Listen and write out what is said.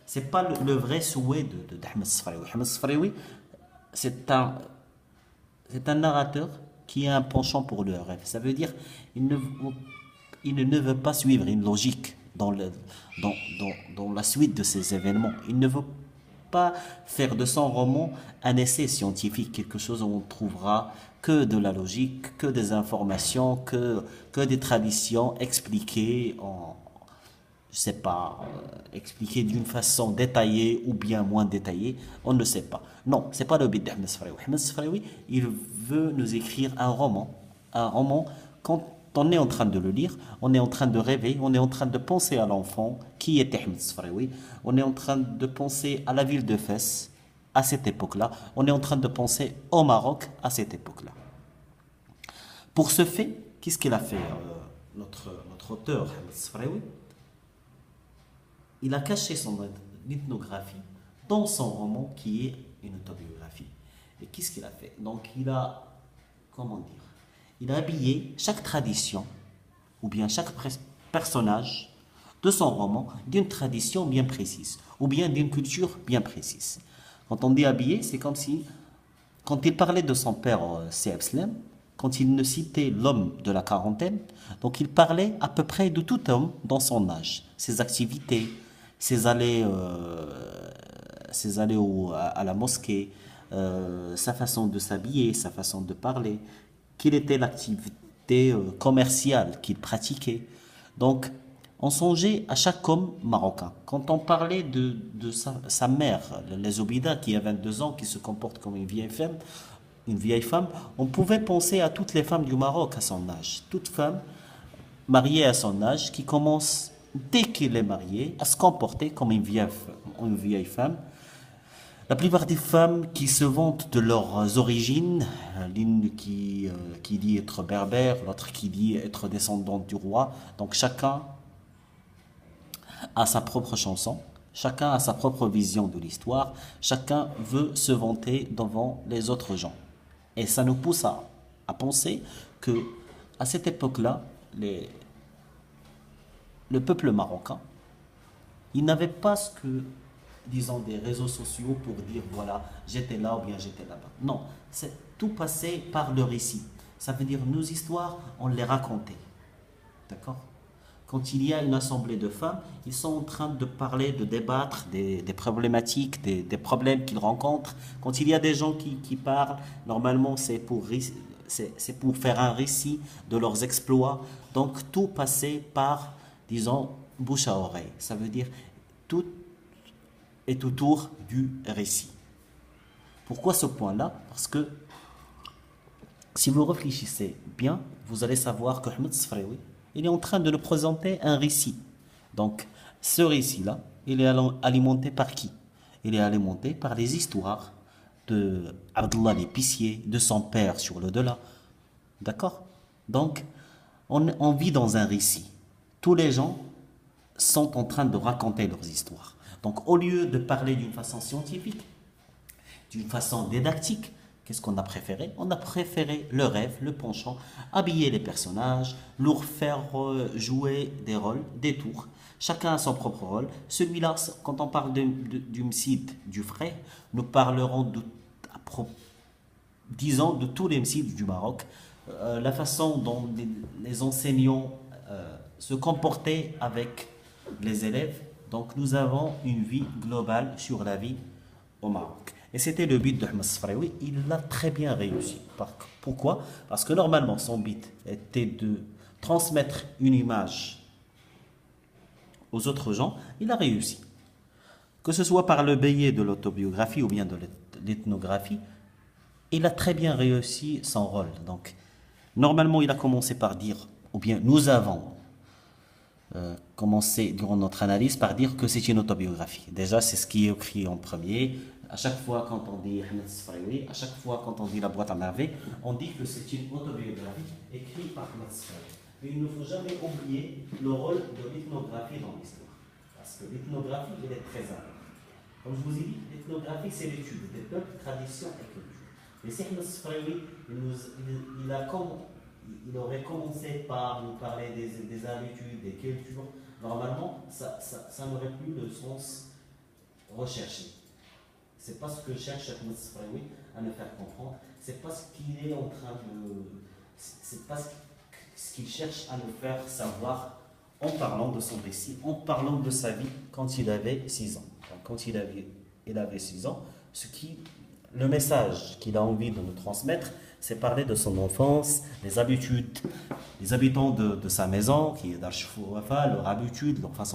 C'est pas le vrai souhait d'Ahmed Sfraoui. Ahmed Sfraoui, c'est un, c'est un narrateur qui a un penchant pour le rêve. Ça veut dire il ne, il ne veut pas suivre une logique dans, dans la suite de ces événements. Il ne veut pas faire de son roman un essai scientifique, quelque chose où on trouvera que de la logique, que des informations, que des traditions expliquées en, je sais pas, expliquées d'une façon détaillée ou bien moins détaillée, on ne sait pas. Non, c'est pas le but d'Ahmed Sfraoui. Ahmed Sfraoui, il veut nous écrire un roman quand on est en train de le lire, on est en train de rêver, on est en train de penser à l'enfant qui est Ahmed Sfraoui, on est en train de penser à la ville de Fès à cette époque-là, on est en train de penser au Maroc à cette époque-là. Pour ce fait, qu'est-ce qu'il a fait notre auteur, Ahmed Sfraoui? Il a caché son ethnographie dans son roman qui est une autobiographie. Et qu'est-ce qu'il a fait? Donc il a, comment dire, il a habillé chaque tradition ou bien chaque personnage de son roman d'une tradition bien précise ou bien d'une culture bien précise. Quand on dit habillé, c'est comme si, quand il parlait de son père, C.F. Slem, quand il ne citait l'homme de la quarantaine, donc il parlait à peu près de tout homme dans son âge, ses activités, ses allées, à la mosquée, sa façon de s'habiller, sa façon de parler, quelle était l'activité commerciale qu'il pratiquait. Donc, on songeait à chaque homme marocain. Quand on parlait de sa mère, les Zobida, qui a 22 ans, qui se comporte comme une vieille femme, on pouvait penser à toutes les femmes du Maroc à son âge. Toute femme mariée à son âge qui commence, dès qu'il est marié, à se comporter comme une vieille femme. La plupart des femmes qui se vantent de leurs origines, l'une qui dit être berbère, l'autre qui dit être descendante du roi, donc chacun a sa propre chanson, chacun a sa propre vision de l'histoire, chacun veut se vanter devant les autres gens. Et ça nous pousse à penser que à cette époque-là, le peuple marocain, il n'avait pas ce que, disons, des réseaux sociaux pour dire voilà, j'étais là ou bien j'étais là-bas. Non, c'est tout passé par le récit. Ça veut dire nos histoires, on les racontait. D'accord? Quand il y a une assemblée de femmes, ils sont en train de parler, de débattre des problématiques, des problèmes qu'ils rencontrent. Quand il y a des gens qui parlent, normalement c'est pour faire un récit de leurs exploits. Donc tout passait par, disons, bouche à oreille. Ça veut dire tout est autour du récit. Pourquoi ce point-là? Parce que si vous réfléchissez bien, vous allez savoir que Ahmed Sfraoui, il est en train de nous présenter un récit. Donc, ce récit-là, il est alimenté par qui? Il est alimenté par les histoires de Abdullah l'épicier, de son père sur le delà. D'accord? Donc, on vit dans un récit. Tous les gens sont en train de raconter leurs histoires. Donc, au lieu de parler d'une façon scientifique, d'une façon didactique, qu'est-ce qu'on a préféré? On a préféré le rêve, le penchant, habiller les personnages, leur faire jouer des rôles, des tours. Chacun a son propre rôle. Celui-là, quand on parle du Msid, du frère, nous parlerons disons, de tous les Msid du Maroc. La façon dont les enseignants se comportaient avec les élèves. Donc nous avons une vie globale sur la vie au Maroc. Et c'était le but de Ahmed Sfraoui. Il l'a très bien réussi. Pourquoi? Parce que normalement, son but était de transmettre une image aux autres gens. Il a réussi. Que ce soit par le biais de l'autobiographie ou bien de l'ethnographie, il a très bien réussi son rôle. Donc, normalement, il a commencé par dire, ou bien nous avons commencé durant notre analyse par dire que c'est une autobiographie. Déjà, c'est ce qui est écrit en premier. À chaque fois quand on dit Ahmed Sfraoui, à chaque fois quand on dit La boîte à merveilles, on dit que c'est une autobiographie écrite par Ahmed Sfraoui. Mais il ne faut jamais oublier le rôle de l'ethnographie dans l'histoire. Parce que l'ethnographie, elle est très importante. Comme je vous ai dit, l'ethnographie, c'est l'étude des peuples, traditions et cultures. Mais si Ahmed Sfraoui, il aurait commencé par nous parler des habitudes, des cultures, normalement, ça n'aurait plus le sens rechercher. C'est pas ce que cherche Cheikh Moussa Sfraoui à nous faire comprendre. C'est pas ce qu'il est en train de. C'est pas ce qu'il cherche à nous faire savoir en parlant de son récit, en parlant de sa vie quand il avait 6 ans. Donc, quand il avait 6 ans, le message qu'il a envie de nous transmettre, c'est parler de son enfance, les habitudes, les habitants de sa maison, qui est d'Archefouafa, leur habitude, leur façon